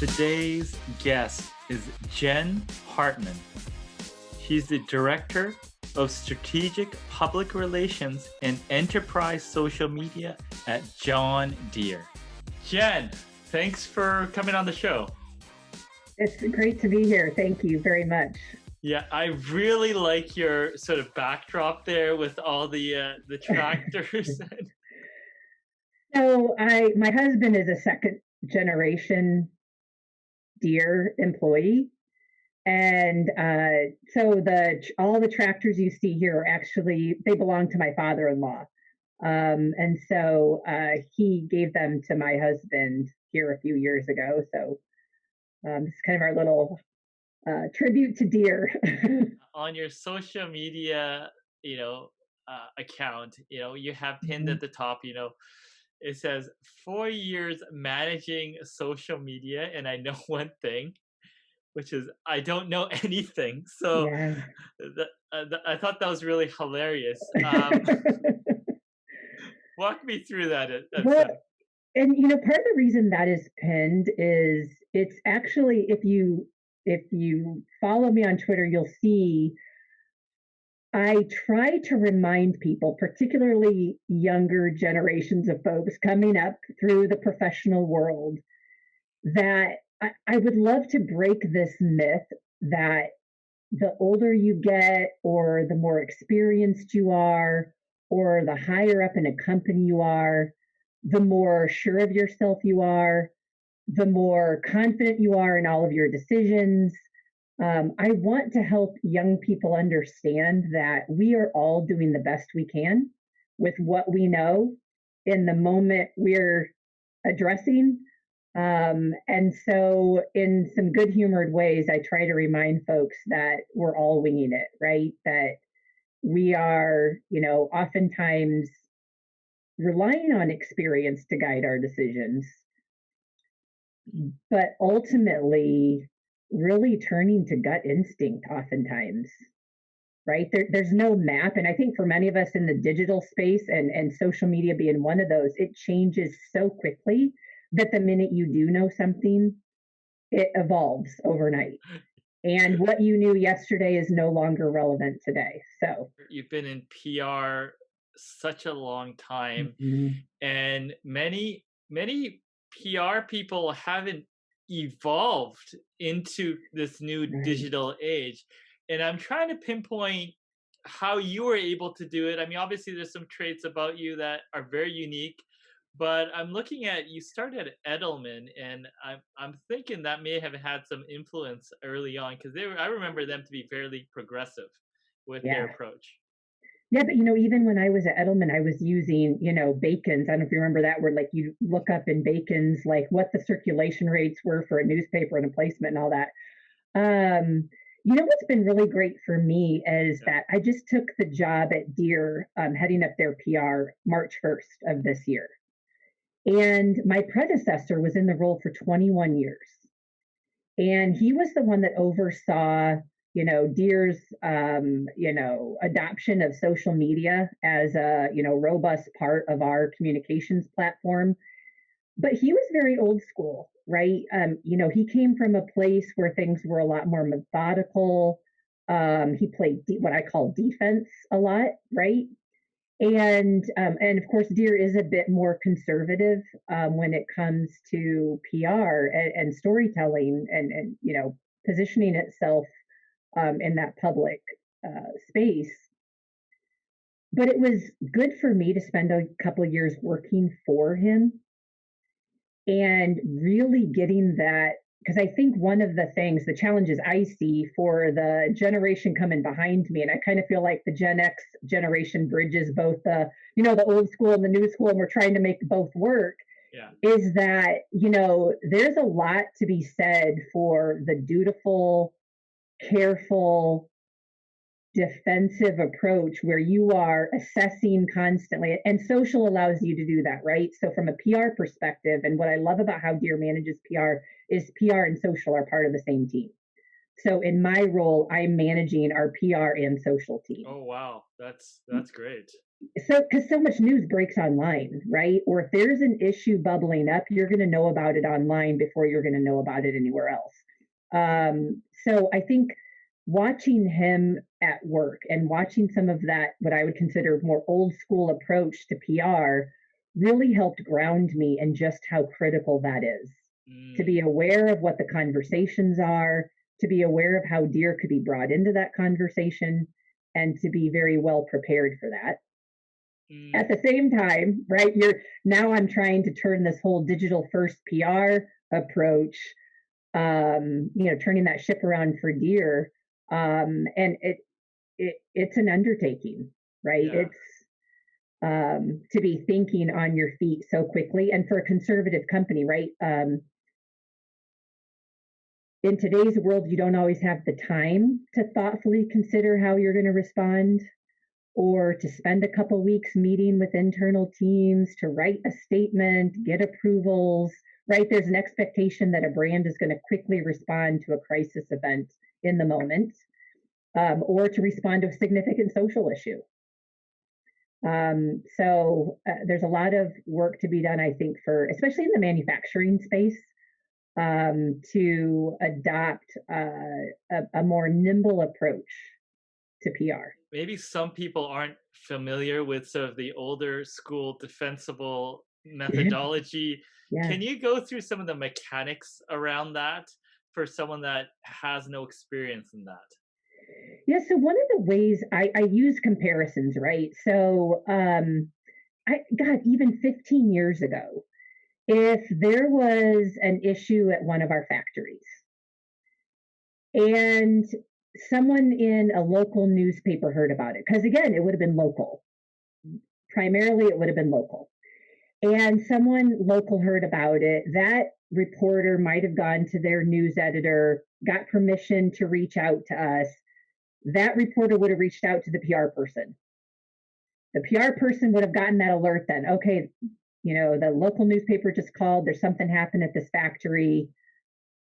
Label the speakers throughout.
Speaker 1: Today's guest is Jen Hartmann. She's the Director of Strategic Public Relations and Enterprise Social Media at John Deere. Jen, thanks for coming on the show.
Speaker 2: It's great to be here. Thank you very much.
Speaker 1: Yeah, I really like your sort of backdrop there with all the tractors.
Speaker 2: So my husband is a second generation Deere employee. And so all the tractors you see here are actually, they belong to my father-in-law. And so he gave them to my husband here a few years ago. So it's kind of our little tribute to Deere.
Speaker 1: On your social media, account, you have pinned at the top, it says 4 years managing social media, and I know one thing, which is I don't know anything. So
Speaker 2: Yeah.
Speaker 1: I thought that was really hilarious. Walk me through that.
Speaker 2: Well, and part of the reason that is pinned is it's actually, if you follow me on Twitter, you'll see I try to remind people, particularly younger generations of folks coming up through the professional world, that I would love to break this myth that the older you get, or the more experienced you are, or the higher up in a company you are, the more sure of yourself you are, the more confident you are in all of your decisions. I want to help young people understand that we are all doing the best we can with what we know in the moment we're addressing. And so in some good humored ways, I try to remind folks that we're all winging it, right? That we are, oftentimes relying on experience to guide our decisions, but ultimately really turning to gut instinct oftentimes, right? There's no map. And I think for many of us in the digital space, and social media being one of those, it changes so quickly that the minute you do know something, it evolves overnight. And what you knew yesterday is no longer relevant today. So
Speaker 1: you've been in PR such a long time, and many PR people haven't evolved into this new digital age. And I'm trying to pinpoint how you were able to do it. I mean, obviously there's some traits about you that are very unique, but I'm looking at, you started at Edelman, and I'm thinking that may have had some influence early on, because I remember them to be fairly progressive with their approach.
Speaker 2: Yeah, but even when I was at Edelman, I was using, Bacon's. I don't know if you remember that, where like you look up in Bacon's, like what the circulation rates were for a newspaper and a placement and all that. What's been really great for me is that I just took the job at Deere, heading up their PR March 1st of this year. And my predecessor was in the role for 21 years. And he was the one that oversaw Deere's, adoption of social media as a, robust part of our communications platform. But he was very old school, right? He came from a place where things were a lot more methodical. He played what I call defense a lot, right? And of course, Deere is a bit more conservative when it comes to PR and storytelling and positioning itself in that public space. But it was good for me to spend a couple of years working for him and really getting that, because I think one of the challenges I see for the generation coming behind me, and I kind of feel like the Gen X generation bridges both the old school and the new school, and we're trying to make both work, is that, there's a lot to be said for the dutiful, careful, defensive approach where you are assessing constantly, and social allows you to do that, right? So from a PR perspective, and what I love about how Deere manages PR is PR and social are part of the same team. So in my role, I'm managing our PR and social team.
Speaker 1: Oh wow, that's great.
Speaker 2: So because so much news breaks online, right? Or if there's an issue bubbling up, you're going to know about it online before you're going to know about it anywhere else. So I think watching him at work and watching some of that, what I would consider more old school approach to PR, really helped ground me in just how critical that is. To be
Speaker 1: Mm,
Speaker 2: aware of what the conversations are, to be aware of how deer could be brought into that conversation, and to be very well prepared for that. At
Speaker 1: mm,
Speaker 2: the same time, right, I'm trying to turn this whole digital first PR approach, turning that ship around for deer. And it's an undertaking, right?
Speaker 1: yeah.
Speaker 2: It's to be thinking on your feet so quickly. And for a conservative company, right? In today's world, you don't always have the time to thoughtfully consider how you're going to respond, or to spend a couple weeks meeting with internal teams to write a statement, get approvals, right? There's an expectation that a brand is going to quickly respond to a crisis event in the moment, or to respond to a significant social issue. There's a lot of work to be done, I think, for especially in the manufacturing space, to adopt a more nimble approach to PR.
Speaker 1: Maybe some people aren't familiar with sort of the older school defensible methodology.
Speaker 2: Yeah.
Speaker 1: Can you go through some of the mechanics around that for someone that has no experience in that?
Speaker 2: Yeah, so one of the ways I use comparisons, right? God, even 15 years ago, if there was an issue at one of our factories and someone in a local newspaper heard about it, because again, it would have been local. Primarily, it would have been local. And someone local heard about it. That reporter might have gone to their news editor, got permission to reach out to us. That reporter would have reached out to the PR person. The PR person would have gotten that alert then. Okay, the local newspaper just called. There's something happened at this factory.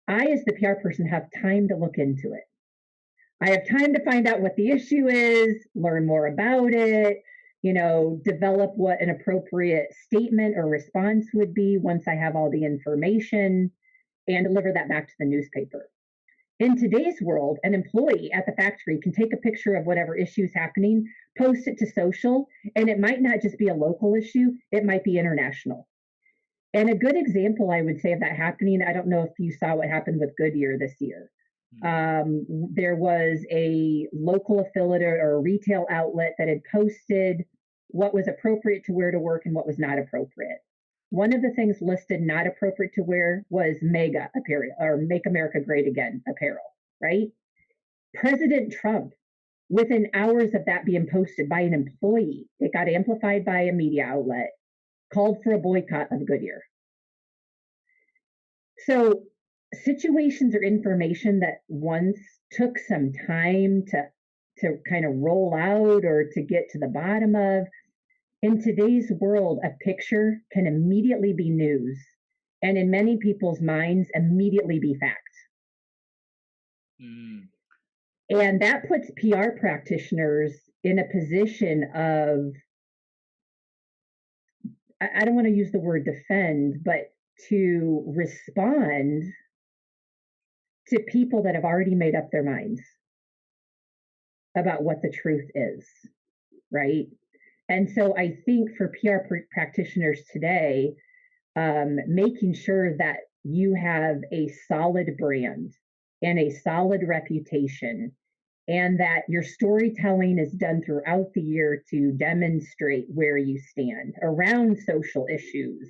Speaker 2: I, as the PR person, have time to look into it. I have time to find out what the issue is, learn more about it, develop what an appropriate statement or response would be once I have all the information, and deliver that back to the newspaper. In today's world, an employee at the factory can take a picture of whatever issue is happening, post it to social, and it might not just be a local issue, it might be international. And a good example, I would say, of that happening, I don't know if you saw what happened with Goodyear this year.
Speaker 1: Mm,
Speaker 2: There was a local affiliate or a retail outlet that had posted what was appropriate to wear to work and what was not appropriate. One of the things listed not appropriate to wear was MAGA apparel, or Make America Great Again apparel, right? President Trump, within hours of that being posted by an employee, it got amplified by a media outlet, called for a boycott of Goodyear. So situations or information that once took some time to kind of roll out or to get to the bottom of, in today's world, a picture can immediately be news, and in many people's minds, immediately be fact.
Speaker 1: mm,
Speaker 2: And that puts PR practitioners in a position of, I don't want to use the word defend, but to respond to people that have already made up their minds about what the truth is, right? And so I think for practitioners today, making sure that you have a solid brand and a solid reputation, and that your storytelling is done throughout the year to demonstrate where you stand around social issues,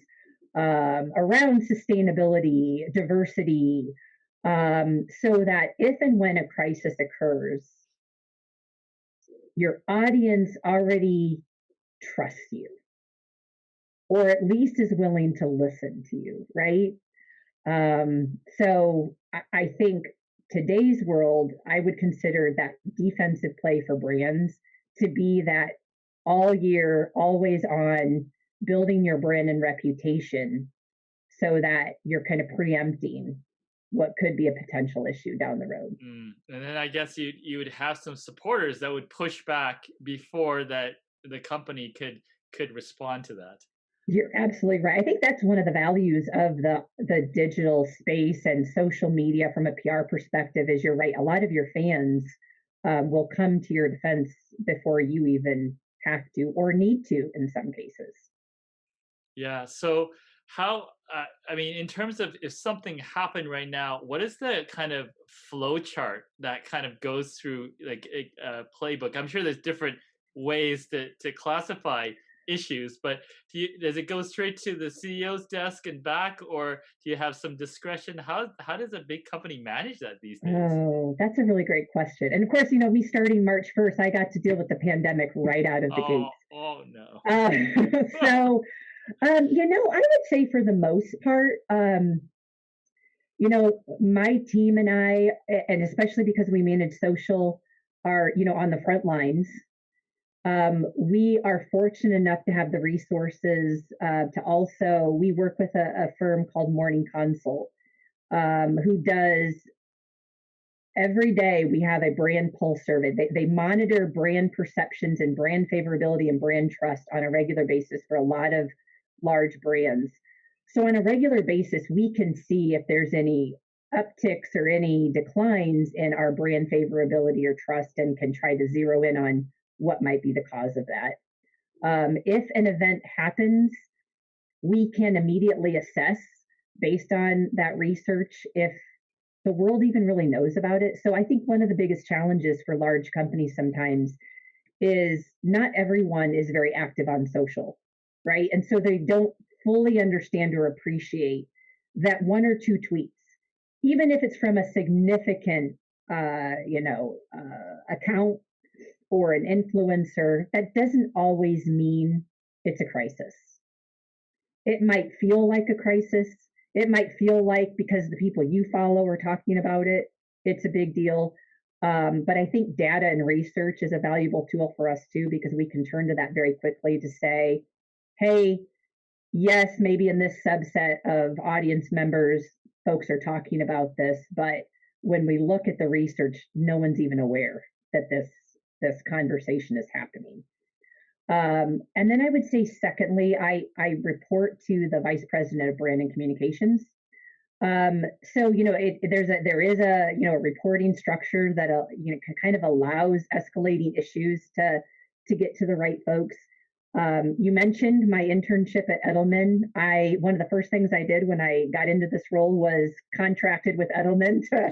Speaker 2: around sustainability, diversity, so that if and when a crisis occurs, your audience already trusts you, or at least is willing to listen to you, right? So I think today's world, I would consider that defensive play for brands to be that all year, always on, building your brand and reputation so that you're kind of preempting what could be a potential issue down the road.
Speaker 1: mm. And then I guess you would have some supporters that would push back before that the company could respond to that.
Speaker 2: You're absolutely right. I think that's one of the values of the digital space and social media from a PR perspective. Is you're right. A lot of your fans will come to your defense before you even have to or need to in some cases.
Speaker 1: Yeah. So how? I mean, in terms of if something happened right now, what is the kind of flow chart that kind of goes through like a playbook? I'm sure there's different ways to classify issues, but does it go straight to the CEO's desk and back, or do you have some discretion? How does a big company manage that these days?
Speaker 2: Oh, that's a really great question. And of course, me starting March 1st, I got to deal with the pandemic right out of the
Speaker 1: Oh,
Speaker 2: gates.
Speaker 1: oh no.
Speaker 2: Uh, so, I would say for the most part, my team and I, and especially because we manage social, are, on the front lines. We are fortunate enough to have the resources to also, we work with a firm called Morning Consult, who does every day we have a brand pulse survey. They monitor brand perceptions and brand favorability and brand trust on a regular basis for a lot of large brands. So on a regular basis, we can see if there's any upticks or any declines in our brand favorability or trust and can try to zero in on what might be the cause of that. If an event happens, we can immediately assess based on that research if the world even really knows about it. So I think one of the biggest challenges for large companies sometimes is not everyone is very active on social, right? And so they don't fully understand or appreciate that one or two tweets, even if it's from a significant, account or an influencer, that doesn't always mean it's a crisis. It might feel like a crisis. It might feel like because the people you follow are talking about it, it's a big deal. But I think data and research is a valuable tool for us too, because we can turn to that very quickly to say, hey, yes, maybe in this subset of audience members, folks are talking about this, but when we look at the research, no one's even aware that this conversation is happening. And then I would say, secondly, I report to the vice president of brand and communications. So there is a reporting structure that kind of allows escalating issues to get to the right folks. You mentioned my internship at Edelman. One of the first things I did when I got into this role was contracted with Edelman to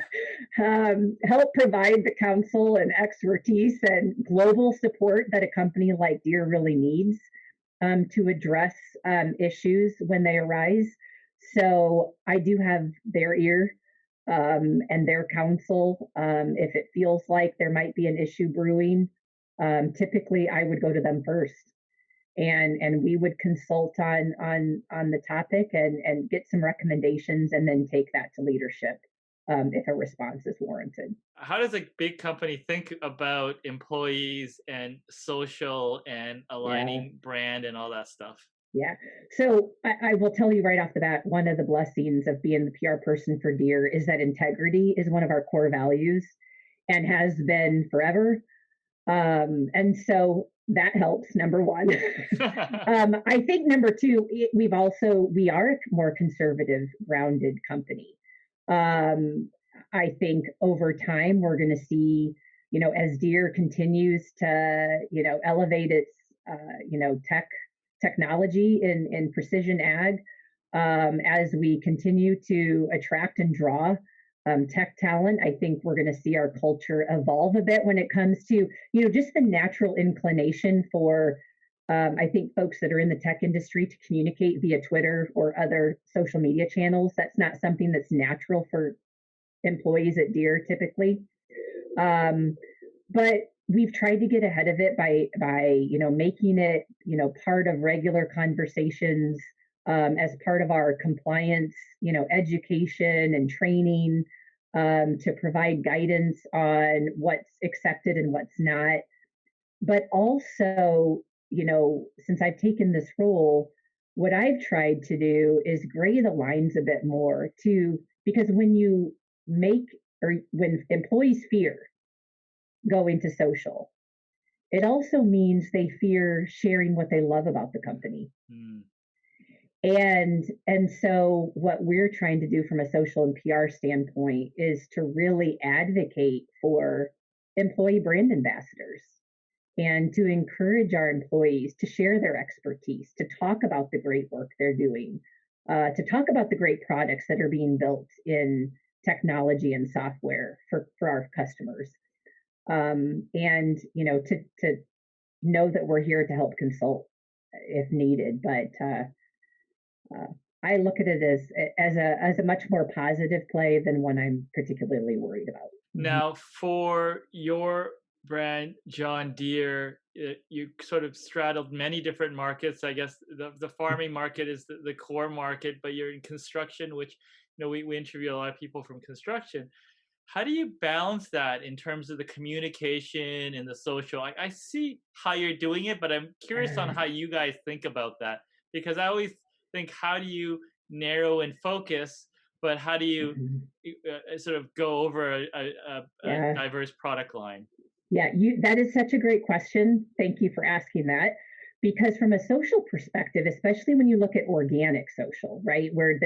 Speaker 2: help provide the counsel and expertise and global support that a company like Deere really needs to address issues when they arise. So I do have their ear and their counsel. If it feels like there might be an issue brewing, typically I would go to them first and we would consult on the topic and get some recommendations and then take that to leadership if a response is warranted.
Speaker 1: How does a big company think about employees and social and
Speaker 2: Yeah.
Speaker 1: aligning brand and all that stuff?
Speaker 2: Yeah. So I will tell you right off the bat, one of the blessings of being the PR person for Deere is that integrity is one of our core values and has been forever. And so that helps, number one. I think number two, we are a more conservative, grounded company. I think over time we're going to see, as Deere continues to, elevate its, technology in precision ag, as we continue to attract and draw tech talent, I think we're going to see our culture evolve a bit when it comes to, just the natural inclination for, I think, folks that are in the tech industry to communicate via Twitter or other social media channels. That's not something that's natural for employees at Deere typically. But we've tried to get ahead of it by making it part of regular conversations as part of our compliance education and training to provide guidance on what's accepted and what's not. But also, since I've taken this role, what I've tried to do is gray the lines a bit more to because when you make or when employees fear going to social, it also means they fear sharing what they love about the company.
Speaker 1: Mm.
Speaker 2: And so what we're trying to do from a social and PR standpoint is to really advocate for employee brand ambassadors and to encourage our employees to share their expertise, to talk about the great work they're doing, to talk about the great products that are being built in technology and software for our customers. And to know that we're here to help consult if needed. But I look at it as a much more positive play than one I'm particularly worried about. Mm-hmm.
Speaker 1: Now, for your brand, John Deere, you sort of straddled many different markets. I guess the farming market is the core market, but you're in construction, which we interview a lot of people from construction. How do you balance that in terms of the communication and the social? I see how you're doing it, but I'm curious on how you guys think about that, because I always think, how do you narrow and focus, but how do you sort of go over a
Speaker 2: Yeah.
Speaker 1: diverse product line?
Speaker 2: Yeah, that is such a great question. Thank you for asking that. Because from a social perspective, especially when you look at organic social, right, where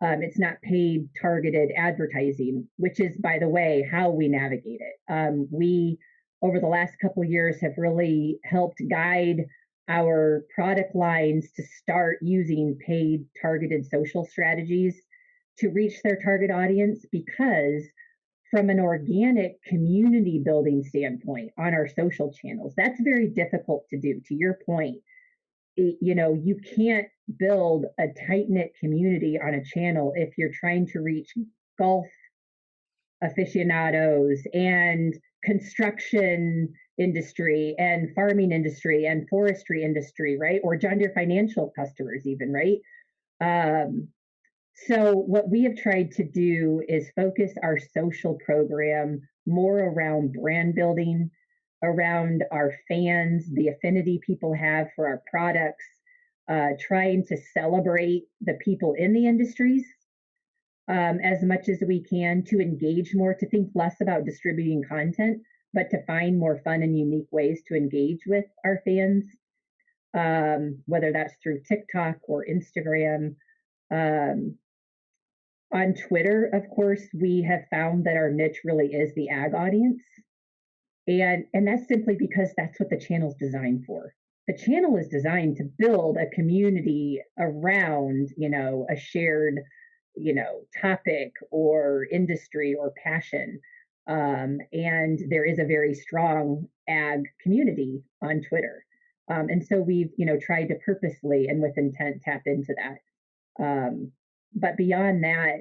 Speaker 2: it's not paid targeted advertising, which is, by the way, how we navigate it. We, over the last couple of years, have really helped guide our product lines to start using paid targeted social strategies to reach their target audience, because from an organic community building standpoint on our social channels, that's very difficult to do. To your point, you can't build a tight knit community on a channel if you're trying to reach golf aficionados and construction industry and farming industry and forestry industry, right? Or John Deere financial customers, even, right? So what we have tried to do is focus our social program more around brand building, around our fans, the affinity people have for our products, trying to celebrate the people in the industries as much as we can, to engage more, to think less about distributing content, but to find more fun and unique ways to engage with our fans, whether that's through TikTok or Instagram. On Twitter, of course, we have found that our niche really is the ag audience. And that's simply because that's what the channel's designed for. The channel is designed to build a community around, a shared, topic or industry or passion. And there is a very strong ag community on Twitter. And so we've, tried to purposely and with intent tap into that. But beyond that,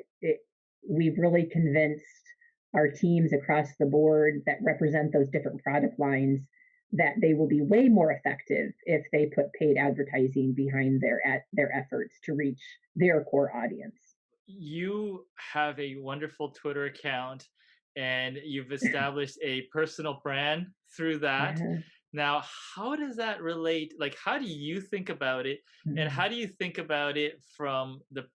Speaker 2: we've really convinced our teams across the board that represent those different product lines that they will be way more effective if they put paid advertising behind their efforts to reach their core audience.
Speaker 1: You have a wonderful Twitter account, and you've established a personal brand through that.
Speaker 2: Yeah.
Speaker 1: Now, how does that relate? Like, how do you think about it, and how do you think about it from the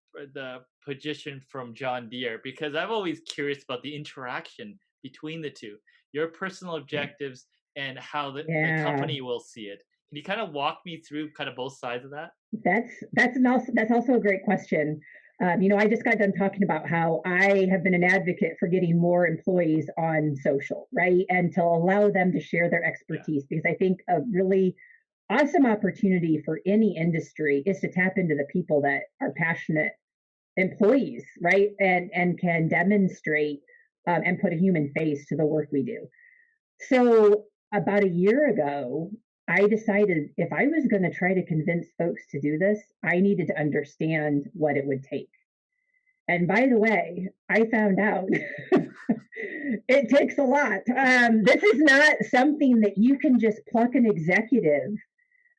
Speaker 1: position from John Deere? Because I'm always curious about the interaction between the two, your personal objectives and how the
Speaker 2: Yeah.
Speaker 1: company will see it. Can you kind of walk me through kind of both sides of that?
Speaker 2: That's also a great question. I just got done talking about how I have been an advocate for getting more employees on social, right? And to allow them to share their expertise, because I think a really awesome opportunity for any industry is to tap into the people that are passionate employees, right? And can demonstrate and put a human face to the work we do. So about a year ago, I decided if I was going to try to convince folks to do this, I needed to understand what it would take. And by the way, I found out it takes a lot. This is not something that you can just pluck an executive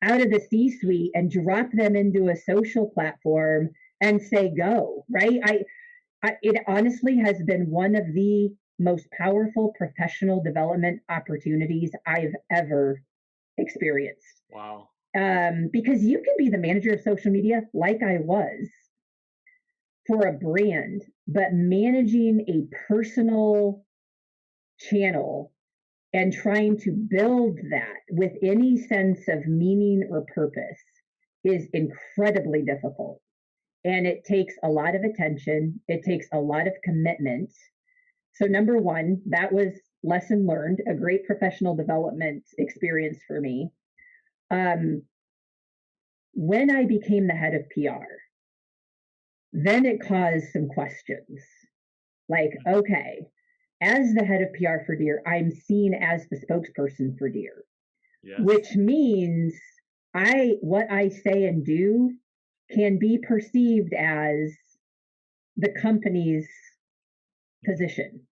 Speaker 2: out of the C-suite and drop them into a social platform and say go, right? It honestly has been one of the most powerful professional development opportunities I've ever experienced.
Speaker 1: Wow.
Speaker 2: Because you can be the manager of social media, like I was, for a brand, but managing a personal channel And trying to build that with any sense of meaning or purpose is incredibly difficult. And it takes a lot of attention, it takes a lot of commitment. So, number one, that was lesson learned, a great professional development experience for me. Um, when I became the head of PR, then it caused some questions like, okay, as the head of PR for Deere, I'm seen as the spokesperson for Deere,
Speaker 1: Yes.
Speaker 2: which means what I say and do can be perceived as the company's position.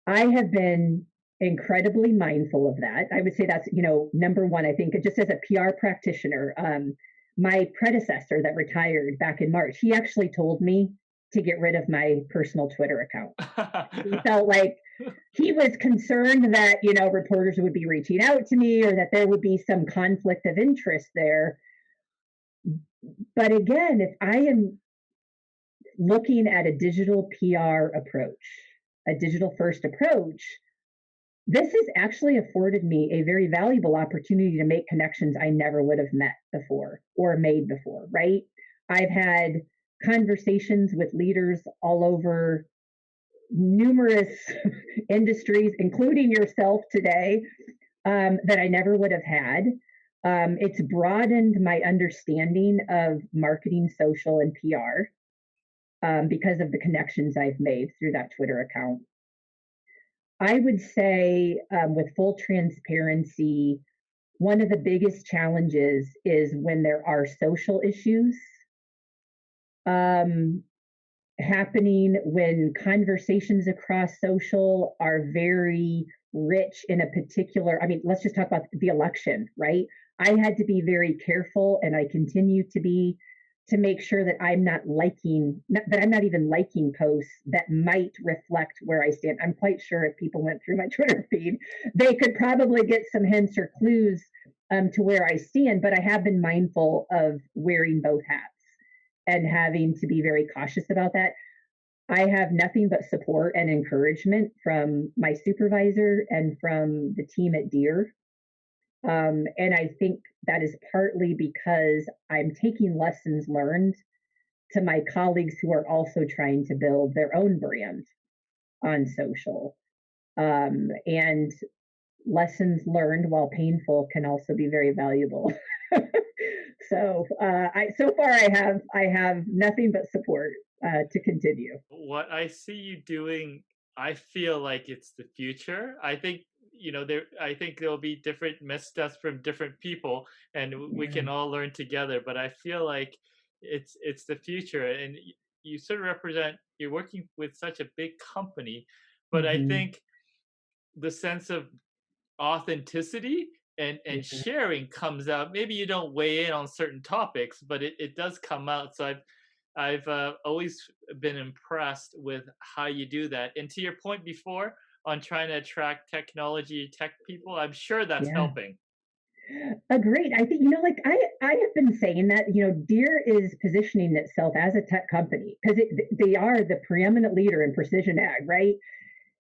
Speaker 2: I have been incredibly mindful of that. I would say that's, number one. I think just as a PR practitioner, my predecessor that retired back in March, he actually told me to get rid of my personal Twitter account. He felt like he was concerned that, reporters would be reaching out to me or that there would be some conflict of interest there. But again, if I am looking at a digital PR approach, a digital first approach, this has actually afforded me a very valuable opportunity to make connections I never would have met before or made before, right? I've had conversations with leaders all over numerous industries, including yourself today, that I never would have had. It's broadened my understanding of marketing, social, and PR because of the connections I've made through that Twitter account. I would say, with full transparency, one of the biggest challenges is when there are social issues happening, when conversations across social are very rich in a particular, let's just talk about the election, right? I had to be very careful, and I continue to be, to make sure that I'm not even liking posts that might reflect where I stand. I'm quite sure if people went through my Twitter feed, they could probably get some hints or clues to where I stand, but I have been mindful of wearing both hats and having to be very cautious about that. I have nothing but support and encouragement from my supervisor and from the team at Deere. And I think that is partly because I'm taking lessons learned to my colleagues who are also trying to build their own brand on social. And lessons learned, while painful, can also be very valuable. So far I have nothing but support to continue.
Speaker 1: What I see you doing, I feel like it's the future. I think I think there'll be different missteps from different people, and we
Speaker 2: Yeah.
Speaker 1: can all learn together. But I feel like it's the future, and you sort of represent. You're working with such a big company, but I
Speaker 2: Mm-hmm.
Speaker 1: think the sense of authenticity and
Speaker 2: Yeah.
Speaker 1: sharing comes out. Maybe you don't weigh in on certain topics, but it does come out. So I've always been impressed with how you do that. And to your point before on trying to attract tech people, I'm sure that's
Speaker 2: Yeah.
Speaker 1: helping.
Speaker 2: Agreed. I think, I have been saying that, Deere is positioning itself as a tech company because they are the preeminent leader in precision ag, right?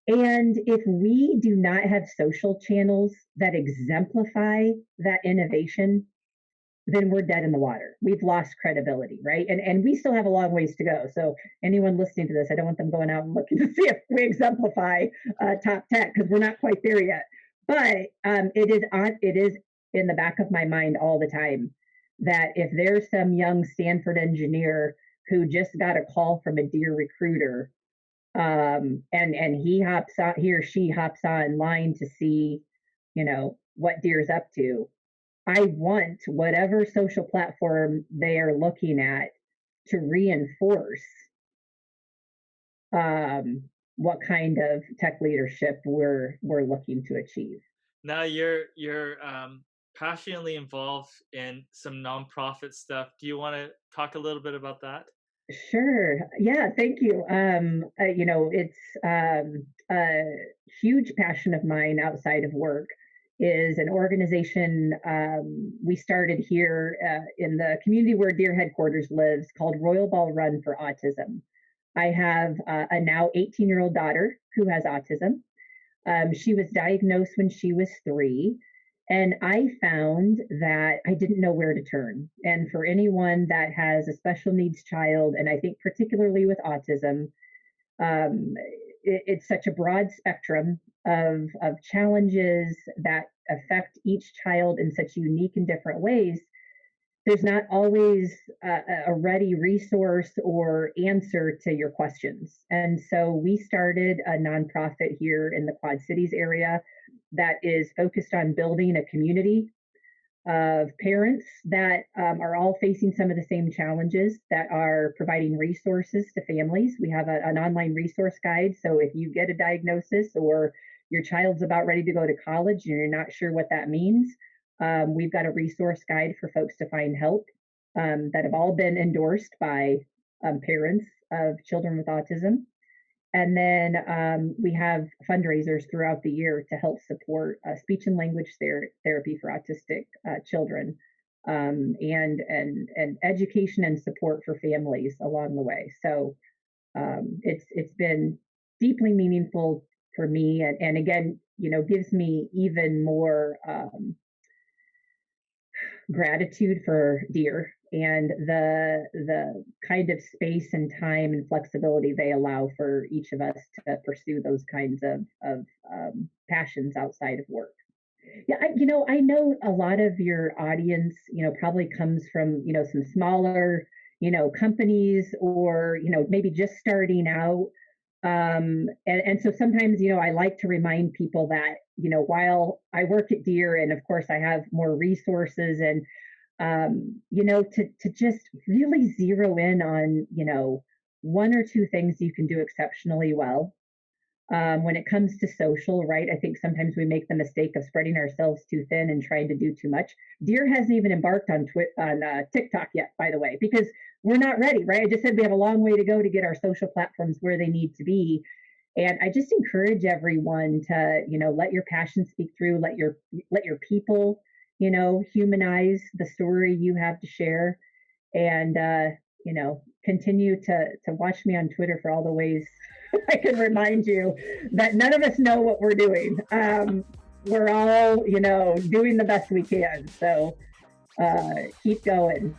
Speaker 2: And if we do not have social channels that exemplify that innovation, then we're dead in the water. We've lost credibility, right? And we still have a long ways to go. So anyone listening to this, I don't want them going out and looking to see if we exemplify top tech because we're not quite there yet. But it is in the back of my mind all the time that if there's some young Stanford engineer who just got a call from a Deere recruiter, and he or she hops online to see, what Deere's up to, I want whatever social platform they are looking at to reinforce what kind of tech leadership we're looking to achieve.
Speaker 1: Now you're passionately involved in some nonprofit stuff. Do you want to talk a little bit about that?
Speaker 2: Sure. Yeah. Thank you. It's a huge passion of mine outside of work is an organization we started here in the community where Deer headquarters lives called Royal Ball Run for Autism. I have a now 18-year-old daughter who has autism. She was diagnosed when she was 3. And I found that I didn't know where to turn. And for anyone that has a special needs child, and I think particularly with autism, um, it's such a broad spectrum of challenges that affect each child in such unique and different ways. There's not always a ready resource or answer to your questions. And so we started a nonprofit here in the Quad Cities area that is focused on building a community of parents that are all facing some of the same challenges, that are providing resources to families. We have an online resource guide. So if you get a diagnosis or your child's about ready to go to college and you're not sure what that means, we've got a resource guide for folks to find help that have all been endorsed by parents of children with autism. And then we have fundraisers throughout the year to help support speech and language therapy for autistic children, and education and support for families along the way. So it's been deeply meaningful for me, and again, gives me even more gratitude for Dear and the kind of space and time and flexibility they allow for each of us to pursue those kinds of passions outside of work. Yeah, I know a lot of your audience, probably comes from, some smaller, companies, or, maybe just starting out. And so sometimes, I like to remind people that, while I work at Deer, and of course I have more resources, and, to just really zero in on, one or two things you can do exceptionally well. When it comes to social, right? I think sometimes we make the mistake of spreading ourselves too thin and trying to do too much. Deer hasn't even embarked on TikTok yet, by the way, because we're not ready, right? I just said we have a long way to go to get our social platforms where they need to be. And I just encourage everyone to, let your passion speak through, let your people, humanize the story you have to share, and continue to watch me on Twitter for all the ways I can remind you that none of us know what we're doing. We're all, doing the best we can. So keep going.